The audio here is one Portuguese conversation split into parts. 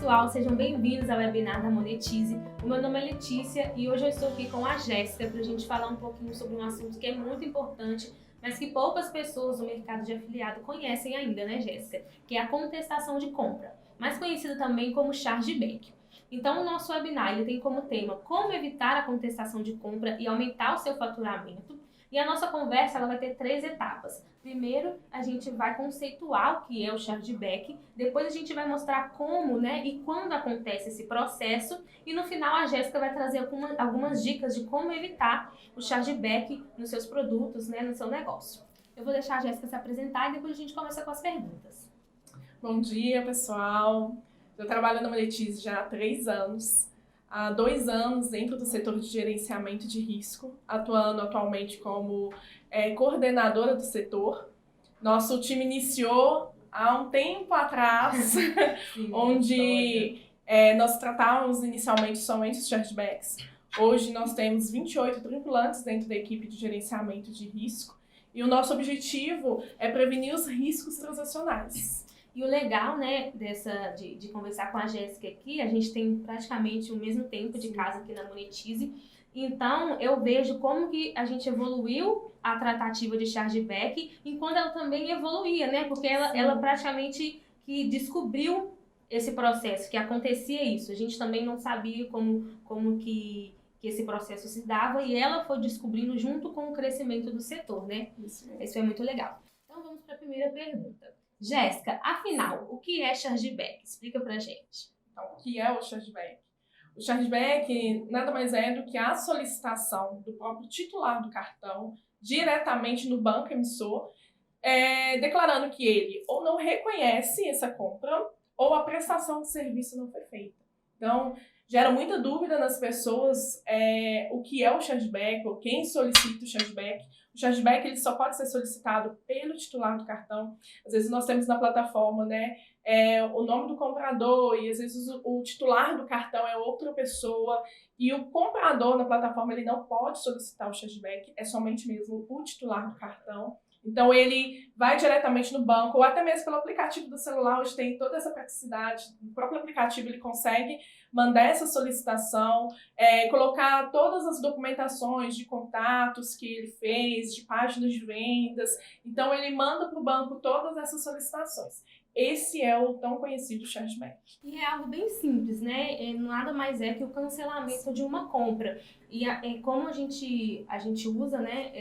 pessoal, sejam bem-vindos ao webinar da Monetize. O meu nome é Letícia e hoje eu estou aqui com a Jéssica para a gente falar um pouquinho sobre um assunto que é muito importante, mas que poucas pessoas no mercado de afiliado conhecem ainda, né, Jéssica? Que é a contestação de compra, mais conhecido também como chargeback. Então, o nosso webinar ele tem como tema como evitar a contestação de compra e aumentar o seu faturamento. E a nossa conversa ela vai ter 3 etapas. Primeiro, a gente vai conceituar o que é o chargeback, depois a gente vai mostrar como, né, e quando acontece esse processo, e no final a Jéssica vai trazer algumas dicas de como evitar o chargeback nos seus produtos, né, no seu negócio. Eu vou deixar a Jéssica se apresentar e depois a gente começa com as perguntas. Bom dia, pessoal. Eu trabalho na Monetize já há 3 anos. Há 2 anos dentro do setor de gerenciamento de risco, atuando atualmente como coordenadora do setor. Nosso time iniciou há um tempo atrás, sim, onde nós tratávamos inicialmente somente os chargebacks. Hoje nós temos 28 tripulantes dentro da equipe de gerenciamento de risco e o nosso objetivo é prevenir os riscos transacionais. E o legal, né, de conversar com a Jéssica aqui, a gente tem praticamente o mesmo tempo de casa aqui na Monetize. Então, eu vejo como que a gente evoluiu a tratativa de chargeback, enquanto ela também evoluía, né? Porque ela praticamente que descobriu esse processo, que acontecia isso. A gente também não sabia como que esse processo se dava e ela foi descobrindo junto com o crescimento do setor, né? Isso é muito legal. Então, vamos para a primeira pergunta. Jéssica, afinal, o que é chargeback? Explica pra gente. Então, o que é o chargeback? O chargeback nada mais é do que a solicitação do próprio titular do cartão diretamente no banco emissor, declarando que ele ou não reconhece essa compra ou a prestação de serviço não foi feita. Então, gera muita dúvida nas pessoas o que é o chargeback ou quem solicita o chargeback. O chargeback ele só pode ser solicitado pelo titular do cartão. Às vezes nós temos na plataforma, né, o nome do comprador e às vezes o titular do cartão é outra pessoa e o comprador na plataforma ele não pode solicitar o chargeback, é somente mesmo o titular do cartão. Então ele vai diretamente no banco ou até mesmo pelo aplicativo do celular, hoje tem toda essa praticidade. No próprio aplicativo ele consegue mandar essa solicitação, colocar todas as documentações de contatos que ele fez, de páginas de vendas. Então ele manda para o banco todas essas solicitações. Esse é o tão conhecido chargeback. E é algo bem simples, né? Nada mais é que o cancelamento de uma compra. E como a gente usa, né,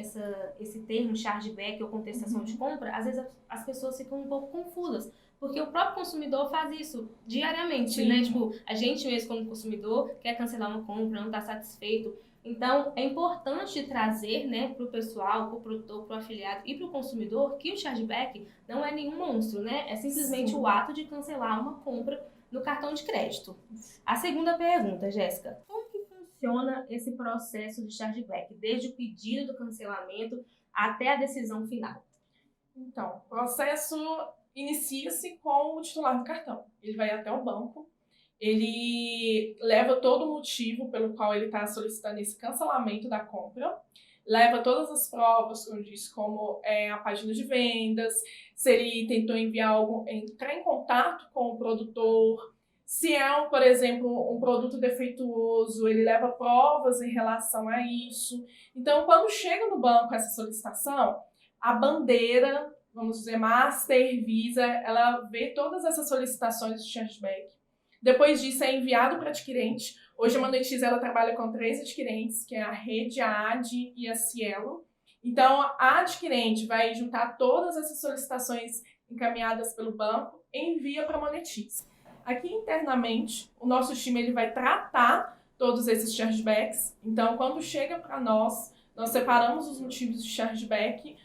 esse termo chargeback ou contestação de compra, às vezes as pessoas ficam um pouco confusas. Porque o próprio consumidor faz isso diariamente, sim, né? Tipo, a gente mesmo como consumidor quer cancelar uma compra, não está satisfeito. Então, é importante trazer, né, para o pessoal, para o produtor, para o afiliado e para o consumidor que o chargeback não é nenhum monstro, né? É simplesmente sim, o ato de cancelar uma compra no cartão de crédito. A segunda pergunta, Jéssica, como que funciona esse processo de chargeback, desde o pedido do cancelamento até a decisão final? Então, o processo inicia-se com o titular do cartão. Ele vai até o banco, ele leva todo o motivo pelo qual ele está solicitando esse cancelamento da compra, leva todas as provas, como eu disse, como a página de vendas, se ele tentou entrar em contato com o produtor, se é, por exemplo, um produto defeituoso, ele leva provas em relação a isso. Então, quando chega no banco essa solicitação, a bandeira, vamos dizer, Master, Visa, ela vê todas essas solicitações de chargeback. Depois disso é enviado para o adquirente. Hoje a Monetize ela trabalha com 3 adquirentes, que é a Rede, a AD e a Cielo. Então a adquirente vai juntar todas essas solicitações encaminhadas pelo banco e envia para a Monetize. Aqui internamente, o nosso time ele vai tratar todos esses chargebacks. Então quando chega para nós separamos os motivos de chargeback.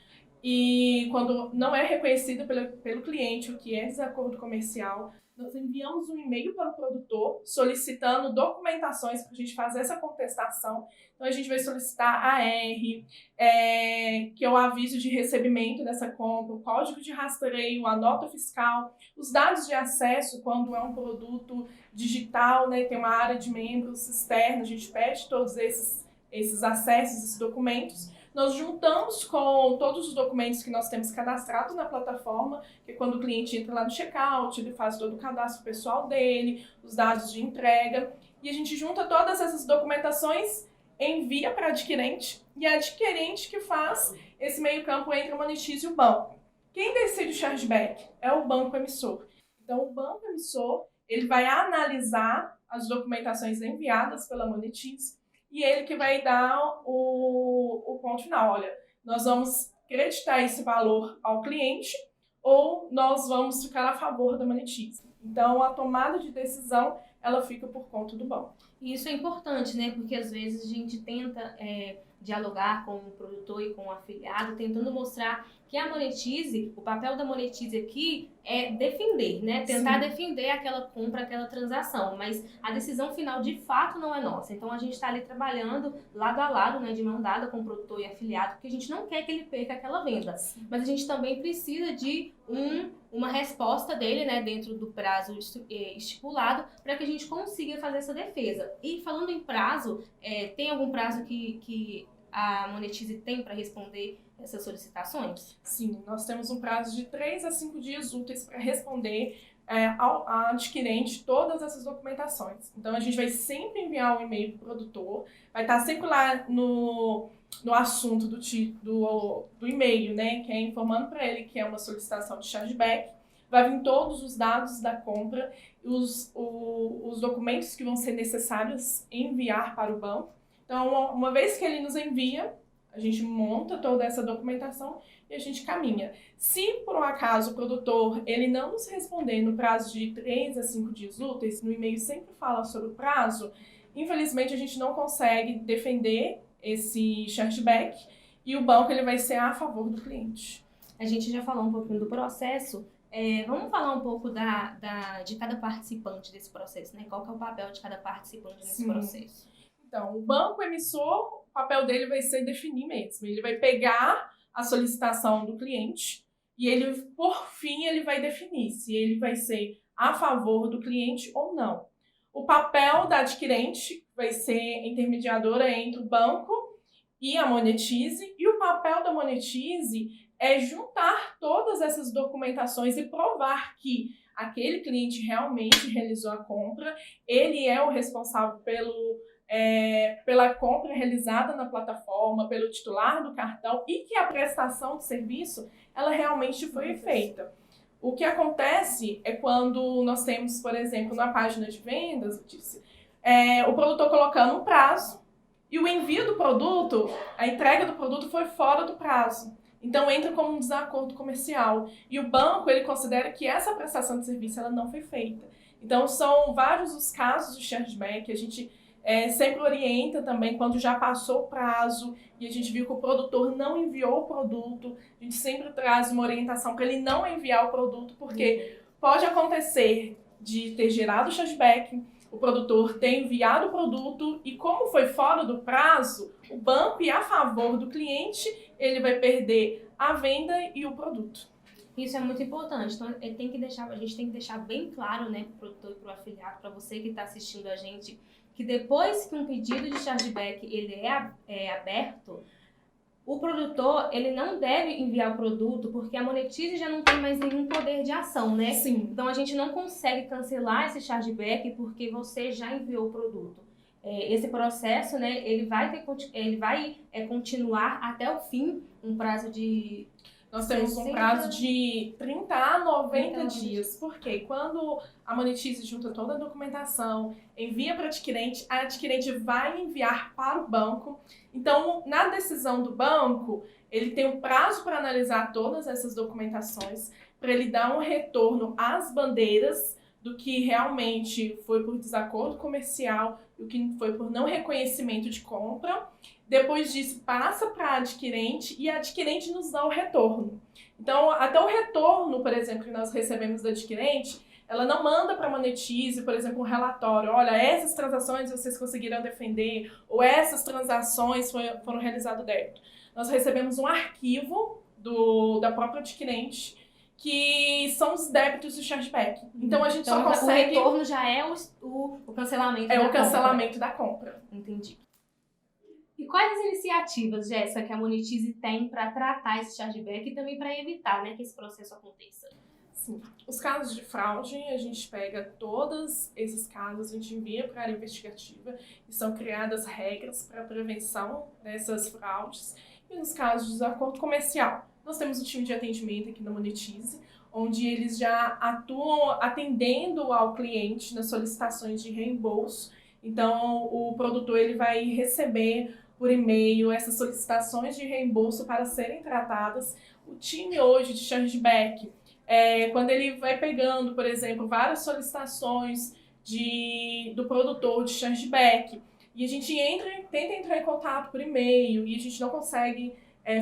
E quando não é reconhecido pelo cliente o que é desacordo comercial, nós enviamos um e-mail para o produtor solicitando documentações para a gente fazer essa contestação. Então a gente vai solicitar a AR, que é o aviso de recebimento dessa compra, o código de rastreio, a nota fiscal, os dados de acesso quando é um produto digital, né, tem uma área de membros externa, a gente pede todos esses acessos, esses documentos. nós juntamos com todos os documentos que nós temos cadastrados na plataforma, que quando o cliente entra lá no checkout, ele faz todo o cadastro pessoal dele, os dados de entrega, e a gente junta todas essas documentações, envia para a adquirente, e a adquirente que faz esse meio campo entre a Monetize e o banco. Quem decide o chargeback é o banco emissor. Então, o banco emissor ele vai analisar as documentações enviadas pela Monetize e ele que vai dar o ponto final. Olha, nós vamos creditar esse valor ao cliente ou nós vamos ficar a favor da Monetize. Então, a tomada de decisão ela fica por conta do banco. E isso é importante, né? Porque às vezes a gente tenta dialogar com o produtor e com o afiliado, tentando mostrar que a Monetize, o papel da Monetize aqui é defender, né? Tentar defender aquela compra, aquela transação, mas a decisão final de fato não é nossa. Então a gente está ali trabalhando lado a lado, né, de mão dada com o produtor e afiliado, porque a gente não quer que ele perca aquela venda. Mas a gente também precisa de uma resposta dele, né, dentro do prazo estipulado, para que a gente consiga fazer essa defesa. E falando em prazo, tem algum prazo que a Monetize tem para responder essas solicitações? Sim, nós temos um prazo de 3 a 5 dias úteis para responder ao adquirente todas essas documentações. Então, a gente vai sempre enviar um e-mail para o produtor, vai estar sempre lá no assunto do e-mail, né, que é informando para ele que é uma solicitação de chargeback, vai vir todos os dados da compra, os documentos que vão ser necessários enviar para o banco. Então, uma vez que ele nos envia, a gente monta toda essa documentação e a gente caminha. Se, por um acaso, o produtor ele não nos responder no prazo de 3 a 5 dias úteis, no e-mail sempre fala sobre o prazo, infelizmente a gente não consegue defender esse chargeback e o banco ele vai ser a favor do cliente. A gente já falou um pouquinho do processo. Vamos falar um pouco de cada participante desse processo, né? Qual que é o papel de cada participante nesse processo? Então, o banco emissor, o papel dele vai ser definir mesmo. Ele vai pegar a solicitação do cliente e ele, por fim, ele vai definir se ele vai ser a favor do cliente ou não. O papel da adquirente vai ser intermediadora entre o banco e a Monetize, e o papel da Monetize é juntar todas essas documentações e provar que aquele cliente realmente realizou a compra, ele é o responsável pela compra realizada na plataforma, pelo titular do cartão e que a prestação de serviço ela realmente foi feita. O que acontece é quando nós temos, por exemplo, na página de vendas, o produtor colocando um prazo e o envio do produto, a entrega do produto foi fora do prazo. Então entra como um desacordo comercial e o banco ele considera que essa prestação de serviço ela não foi feita. Então são vários os casos de chargeback, a gente sempre orienta também quando já passou o prazo e a gente viu que o produtor não enviou o produto, a gente sempre traz uma orientação para ele não enviar o produto, porque pode acontecer de ter gerado chargeback, o produtor ter enviado o produto e como foi fora do prazo, o banco e a favor do cliente, ele vai perder a venda e o produto. Isso é muito importante, então a gente tem que deixar bem claro, né, para o produtor e para o afiliado, para você que está assistindo a gente, que depois que um pedido de chargeback ele é aberto, o produtor ele não deve enviar o produto porque a Monetize já não tem mais nenhum poder de ação, né? Sim. Então a gente não consegue cancelar esse chargeback porque você já enviou o produto. Esse processo, né, ele vai continuar até o fim, um prazo de... Nós temos um prazo de 30 a 90 dias, porque quando a Monetize junta toda a documentação, envia para a adquirente vai enviar para o banco. Então, na decisão do banco, ele tem um prazo para analisar todas essas documentações, para ele dar um retorno às bandeiras do que realmente foi por desacordo comercial, o que foi por não reconhecimento de compra. Depois disso, passa para a adquirente e a adquirente nos dá o retorno. Então, até o retorno, por exemplo, que nós recebemos da adquirente, ela não manda para a Monetize, por exemplo, um relatório. Olha, essas transações vocês conseguiram defender, ou essas transações foram realizadas débito. Nós recebemos um arquivo da própria adquirente, que são os débitos do chargeback. Então, a gente só consegue... O retorno já é o cancelamento da compra. É o cancelamento da compra. Entendi. E quais as iniciativas, Jéssica, que a Monetize tem para tratar esse chargeback e também para evitar, né, que esse processo aconteça? Sim. Os casos de fraude, a gente pega todos esses casos, a gente envia para a área investigativa e são criadas regras para a prevenção dessas fraudes. E nos casos de desacordo comercial, nós temos um time de atendimento aqui na Monetize, onde eles já atuam atendendo ao cliente nas solicitações de reembolso. Então, o produtor ele vai receber por e-mail essas solicitações de reembolso para serem tratadas. O time hoje de chargeback, quando ele vai pegando, por exemplo, várias solicitações do produtor de chargeback, e a gente tenta entrar em contato por e-mail, e a gente não consegue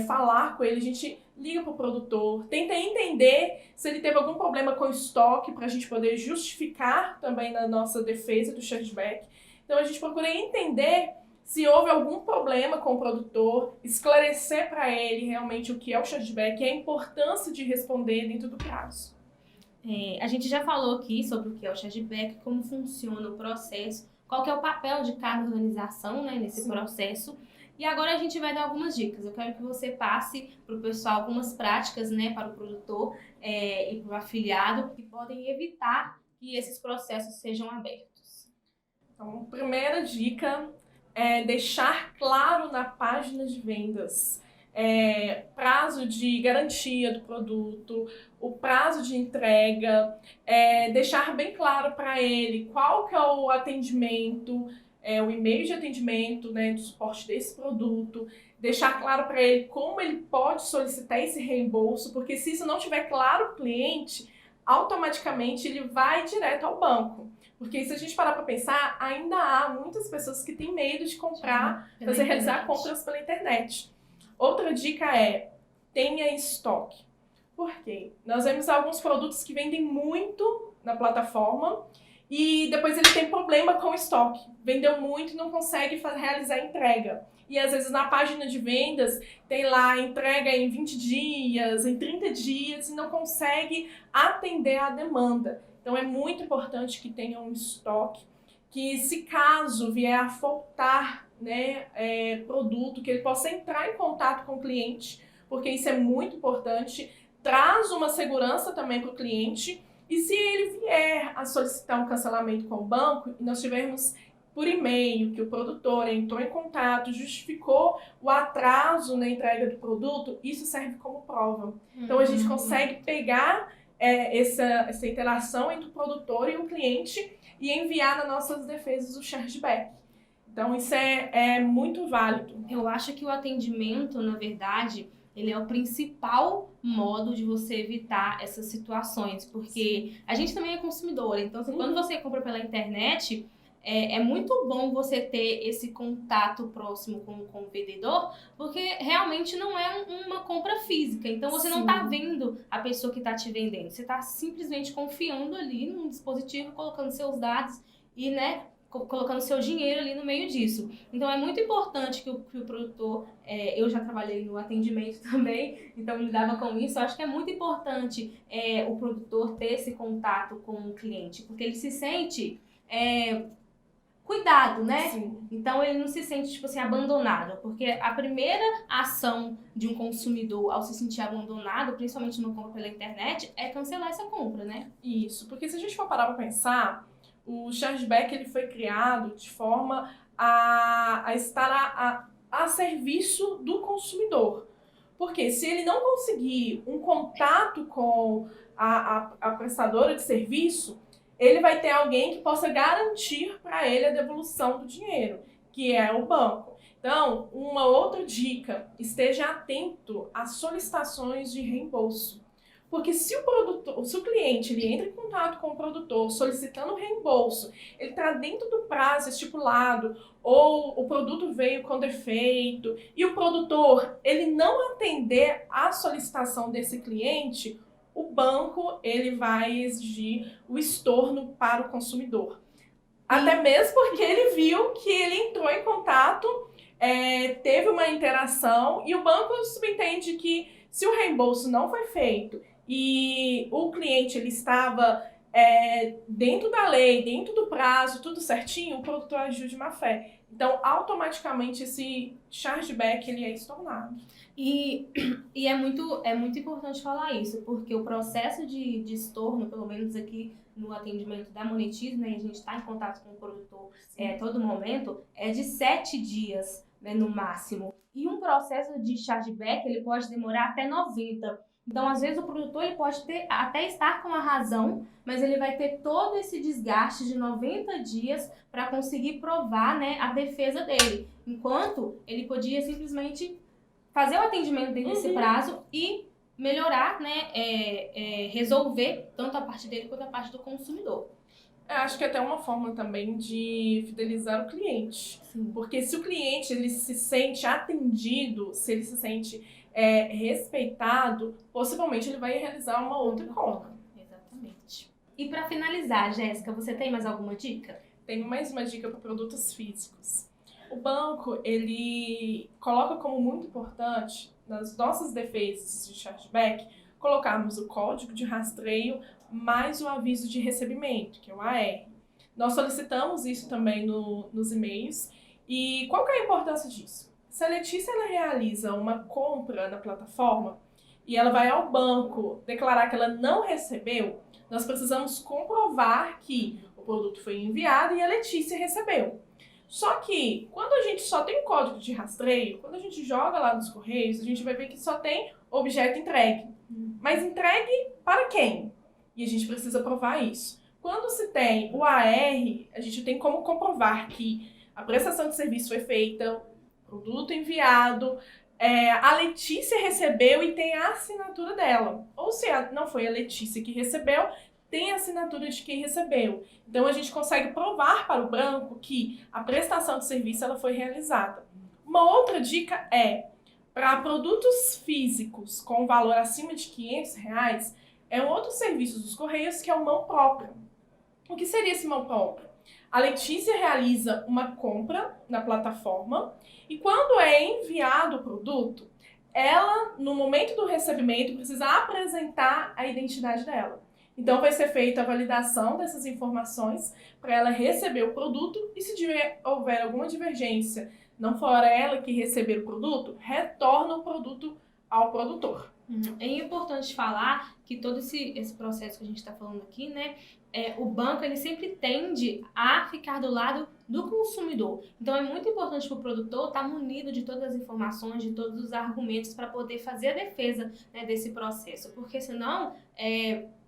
falar com ele, a gente liga para o produtor, tenta entender se ele teve algum problema com o estoque, para a gente poder justificar também na nossa defesa do chargeback. Então a gente procura entender se houve algum problema com o produtor, esclarecer para ele realmente o que é o chargeback e a importância de responder dentro do prazo. A gente já falou aqui sobre o que é o chargeback, como funciona o processo, qual que é o papel de cada organização, né, nesse Sim. processo. E agora a gente vai dar algumas dicas. Eu quero que você passe para o pessoal algumas práticas, né, para o produtor e para o afiliado que podem evitar que esses processos sejam abertos. Então, primeira dica é deixar claro na página de vendas prazo de garantia do produto, o prazo de entrega, deixar bem claro para ele qual que é o atendimento, o e-mail de atendimento, né, do suporte desse produto, deixar claro para ele como ele pode solicitar esse reembolso, porque se isso não tiver claro para o cliente, automaticamente ele vai direto ao banco. Porque se a gente parar para pensar, ainda há muitas pessoas que têm medo de comprar, realizar compras pela internet. Outra dica é, tenha estoque. Por quê? Nós vemos alguns produtos que vendem muito na plataforma e depois ele tem problema com o estoque. Vendeu muito e não consegue realizar a entrega. E às vezes na página de vendas tem lá entrega em 20 dias, em 30 dias e não consegue atender à demanda. Então é muito importante que tenha um estoque, que se caso vier a faltar, né, produto, que ele possa entrar em contato com o cliente, porque isso é muito importante, traz uma segurança também para o cliente. E se ele vier a solicitar um cancelamento com o banco, e nós tivermos por e-mail que o produtor entrou em contato, justificou o atraso na entrega do produto, isso serve como prova. Então a gente consegue pegar essa interação entre o produtor e o cliente e enviar nas nossas defesas o chargeback. Então isso é muito válido. Eu acho que o atendimento, na verdade, ele é o principal modo de você evitar essas situações, porque a gente também é consumidora, então assim, quando você compra pela internet, é muito bom você ter esse contato próximo com o vendedor, porque realmente não é uma compra física, então você não está vendo a pessoa que está te vendendo, você está simplesmente confiando ali num dispositivo, colocando seus dados e, né, colocando seu dinheiro ali no meio disso. Então é muito importante que o produtor, eu já trabalhei no atendimento também, então lidava com isso, eu acho que é muito importante o produtor ter esse contato com o cliente, porque ele se sente cuidado, né? Sim. Então ele não se sente, tipo assim, abandonado, porque a primeira ação de um consumidor ao se sentir abandonado, principalmente numa compra pela internet, é cancelar essa compra, né? Isso, porque se a gente for parar para pensar, o chargeback ele foi criado de forma a estar a serviço do consumidor. Porque se ele não conseguir um contato com a prestadora de serviço, ele vai ter alguém que possa garantir para ele a devolução do dinheiro, que é o banco. Então, uma outra dica, esteja atento às solicitações de reembolso. Porque se o cliente ele entra em contato com o produtor solicitando reembolso, ele está dentro do prazo estipulado, ou o produto veio com defeito, e o produtor ele não atender à solicitação desse cliente, o banco ele vai exigir o estorno para o consumidor. Até mesmo porque ele viu que ele entrou em contato, teve uma interação, e o banco subentende que se o reembolso não foi feito e o cliente ele estava dentro da lei, dentro do prazo, tudo certinho, o produtor agiu de má fé. Então, automaticamente, esse chargeback ele é estornado. E é muito importante falar isso, porque o processo de estorno, pelo menos aqui no atendimento da Monetize, né, e a gente está em contato com o produtor a todo momento, é de 7 dias, né, no máximo. E um processo de chargeback, ele pode demorar até 90. Então, às vezes, o produtor ele pode até estar com a razão, mas ele vai ter todo esse desgaste de 90 dias para conseguir provar, né, a defesa dele. Enquanto ele podia simplesmente fazer o atendimento dentro desse prazo e melhorar, né, resolver tanto a parte dele quanto a parte do consumidor. Eu acho que é até uma forma também de fidelizar o cliente. Sim. Porque se o cliente ele se sente atendido, se ele se sente respeitado, possivelmente ele vai realizar uma outra compra. Exatamente. E para finalizar, Jéssica, você tem mais alguma dica? Tenho mais uma dica para produtos físicos. O banco, ele coloca como muito importante, nas nossas defesas de chargeback, colocarmos o código de rastreio mais o aviso de recebimento, que é o AR. Nós solicitamos isso também nos e-mails. E qual que é a importância disso? Se a Letícia ela realiza uma compra na plataforma e ela vai ao banco declarar que ela não recebeu, nós precisamos comprovar que o produto foi enviado e a Letícia recebeu. Só que, quando a gente só tem código de rastreio, quando a gente joga lá nos Correios, a gente vai ver que só tem objeto entregue. Mas entregue para quem? E a gente precisa provar isso. Quando se tem o AR, a gente tem como comprovar que a prestação de serviço foi feita, produto enviado, a Letícia recebeu e tem a assinatura dela. Ou se não foi a Letícia que recebeu, tem a assinatura de quem recebeu. Então, a gente consegue provar para o banco que a prestação de serviço ela foi realizada. Uma outra dica para produtos físicos com valor acima de R$500, é um outro serviço dos Correios que é o mão própria. O que seria esse mão própria? A Letícia realiza uma compra na plataforma e quando é enviado o produto, ela, no momento do recebimento, precisa apresentar a identidade dela. Então, vai ser feita a validação dessas informações para ela receber o produto e se houver alguma divergência, não for ela que receber o produto, retorna o produto ao produtor. É importante falar que todo esse processo que a gente está falando aqui, né, o banco ele sempre tende a ficar do lado do consumidor. Então é muito importante para o produtor estar munido de todas as informações, de todos os argumentos para poder fazer a defesa, né, desse processo, porque senão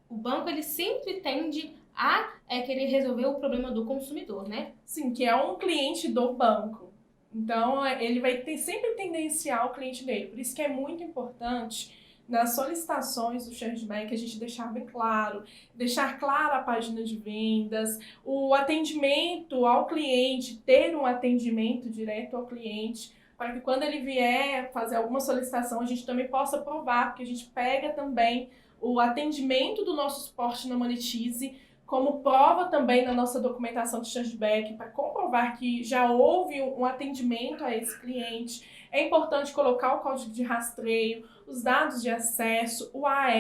o banco ele sempre tende a querer resolver o problema do consumidor, né? Sim, que é um cliente do banco. Então, ele vai sempre tendenciar o cliente dele. Por isso que é muito importante, nas solicitações do chargeback, a gente deixar bem claro, deixar clara a página de vendas, o atendimento ao cliente, ter um atendimento direto ao cliente, para que quando ele vier fazer alguma solicitação, a gente também possa provar, porque a gente pega também o atendimento do nosso suporte na Monetize como prova também na nossa documentação de chargeback, para comprovar que já houve um atendimento a esse cliente. É importante colocar o código de rastreio, os dados de acesso, o AR,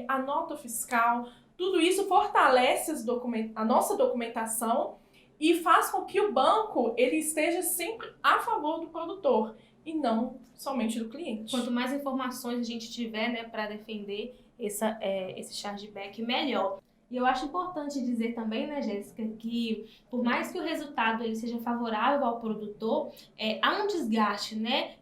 a nota fiscal. Tudo isso fortalece a nossa documentação e faz com que o banco ele esteja sempre a favor do produtor e não somente do cliente. Quanto mais informações a gente tiver, né, para defender esse chargeback, melhor. E eu acho importante dizer também, né, Jéssica, que por mais que o resultado ele seja favorável ao produtor, há um desgaste, né,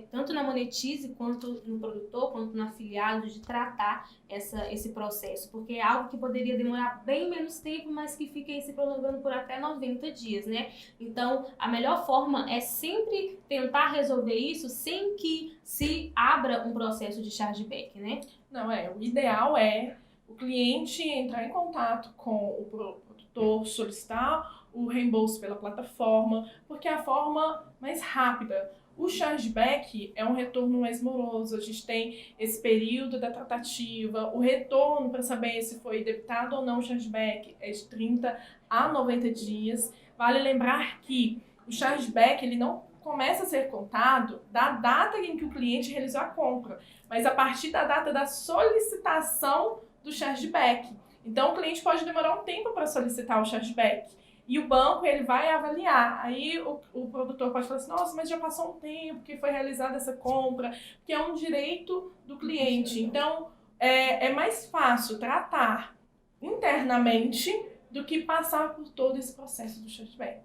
tanto na Monetize, quanto no produtor, quanto no afiliado, de tratar esse processo, porque é algo que poderia demorar bem menos tempo, mas que fica aí se prolongando por até 90 dias, né? Então, a melhor forma é sempre tentar resolver isso sem que se abra um processo de chargeback, né? Não, o ideal é o cliente entrar em contato com o produtor, solicitar o reembolso pela plataforma, porque é a forma mais rápida. O chargeback é um retorno mais moroso, a gente tem esse período da tratativa, o retorno para saber se foi debitado ou não o chargeback é de 30 a 90 dias. Vale lembrar que o chargeback ele não começa a ser contado da data em que o cliente realizou a compra, mas a partir da data da solicitação do chargeback. Então, o cliente pode demorar um tempo para solicitar o chargeback. E o banco, ele vai avaliar. Aí o produtor pode falar assim, nossa, mas já passou um tempo que foi realizada essa compra, que é um direito do cliente. Então, é mais fácil tratar internamente do que passar por todo esse processo do chargeback.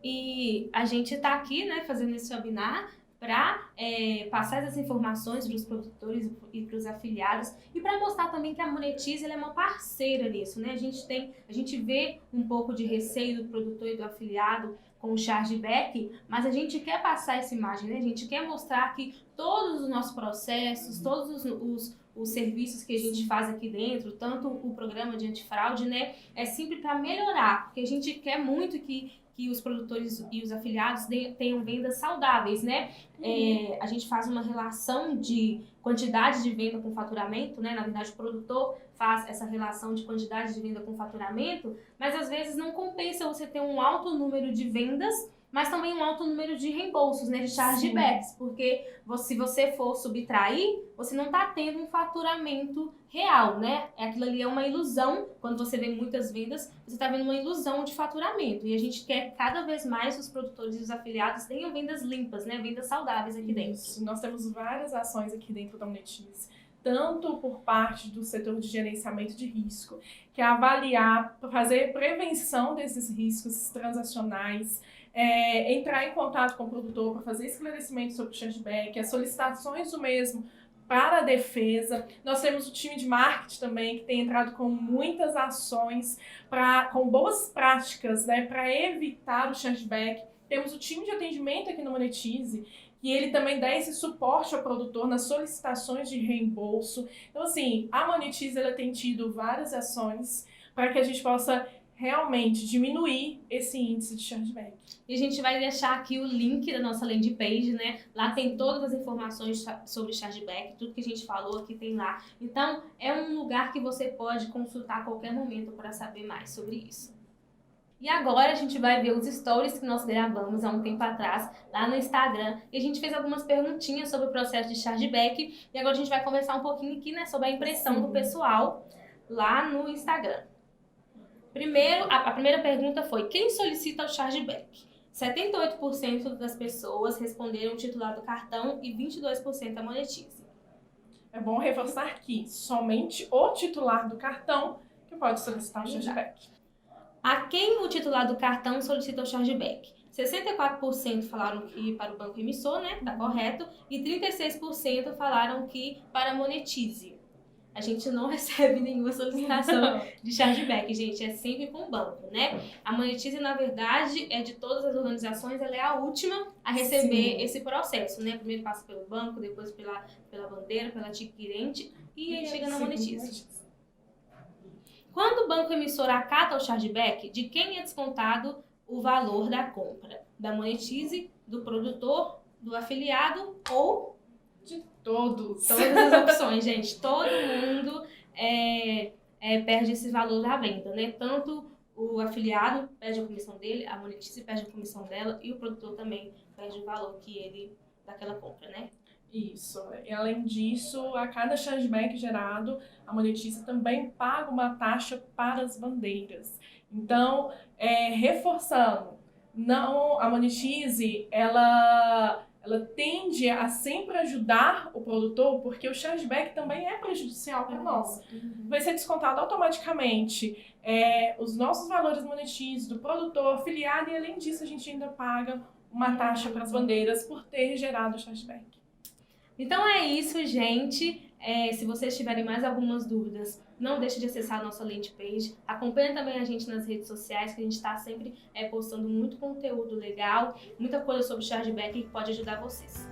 E a gente está aqui, né, fazendo esse webinar para passar essas informações para os produtores e para os afiliados e para mostrar também que a Monetize ela é uma parceira nisso, né? A gente vê um pouco de receio do produtor e do afiliado com o chargeback, mas a gente quer passar essa imagem, né? A gente quer mostrar que todos os nossos processos, todos os serviços que a gente faz aqui dentro, tanto o programa de antifraude, né, é sempre para melhorar, porque a gente quer muito que os produtores e os afiliados tenham vendas saudáveis, né? A gente faz uma relação de quantidade de venda com faturamento, né? Na verdade, o produtor faz essa relação de quantidade de venda com faturamento, mas às vezes não compensa você ter um alto número de vendas, mas também um alto número de reembolsos, né? De chargebacks, porque se você for subtrair, você não está tendo um faturamento real, né? Aquilo ali é uma ilusão. Quando você vê muitas vendas, você está vendo uma ilusão de faturamento. E a gente quer cada vez mais os produtores e os afiliados tenham vendas limpas, né? Vendas saudáveis aqui dentro. Isso. Nós temos várias ações aqui dentro da Monetize, tanto por parte do setor de gerenciamento de risco, que é avaliar, fazer prevenção desses riscos transacionais, entrar em contato com o produtor para fazer esclarecimento sobre o chargeback, as solicitações do mesmo para a defesa. Nós temos o time de marketing também, que tem entrado com muitas ações, com boas práticas, né, para evitar o chargeback. Temos o time de atendimento aqui no Monetize, que ele também dá esse suporte ao produtor nas solicitações de reembolso. Então, assim, a Monetize ela tem tido várias ações para que a gente possa realmente diminuir esse índice de chargeback. E a gente vai deixar aqui o link da nossa landing page, né? Lá tem todas as informações sobre chargeback, tudo que a gente falou aqui tem lá. Então, é um lugar que você pode consultar a qualquer momento para saber mais sobre isso. E agora a gente vai ver os stories que nós gravamos há um tempo atrás lá no Instagram. E a gente fez algumas perguntinhas sobre o processo de chargeback. E agora a gente vai conversar um pouquinho aqui, né, sobre a impressão do pessoal lá no Instagram. Primeiro, a primeira pergunta foi: quem solicita o chargeback? 78% das pessoas responderam o titular do cartão e 22% a Monetize. É bom reforçar que somente o titular do cartão que pode solicitar o chargeback. A quem o titular do cartão solicita o chargeback? 64% falaram que para o banco emissor, né? Tá correto. E 36% falaram que para a Monetize. A gente não recebe nenhuma solicitação de chargeback, gente. É sempre com o banco, né? A Monetize, na verdade, de todas as organizações, ela é a última a receber esse processo, né? Primeiro passa pelo banco, depois pela bandeira, pela adquirente e aí chega na Monetize. Quando o banco emissor acata o chargeback, de quem é descontado o valor da compra? Da Monetize, do produtor, do afiliado ou de todos? Todas as opções, gente. Todo mundo perde esse valor da venda, né? Tanto o afiliado perde a comissão dele, a Monetize perde a comissão dela e o produtor também perde o valor daquela compra, né? Isso. E além disso, a cada chargeback gerado, a Monetize também paga uma taxa para as bandeiras. Então, reforçando, a Monetize, ela tende a sempre ajudar o produtor, porque o chargeback também é prejudicial para nós. Vai ser descontado automaticamente os nossos valores Monetize, do produtor, afiliado, e além disso a gente ainda paga uma taxa para as bandeiras por ter gerado o chargeback. Então é isso, gente. Se vocês tiverem mais algumas dúvidas, não deixe de acessar a nossa landing page. Acompanhe também a gente nas redes sociais, que a gente está sempre postando muito conteúdo legal, muita coisa sobre chargeback que pode ajudar vocês.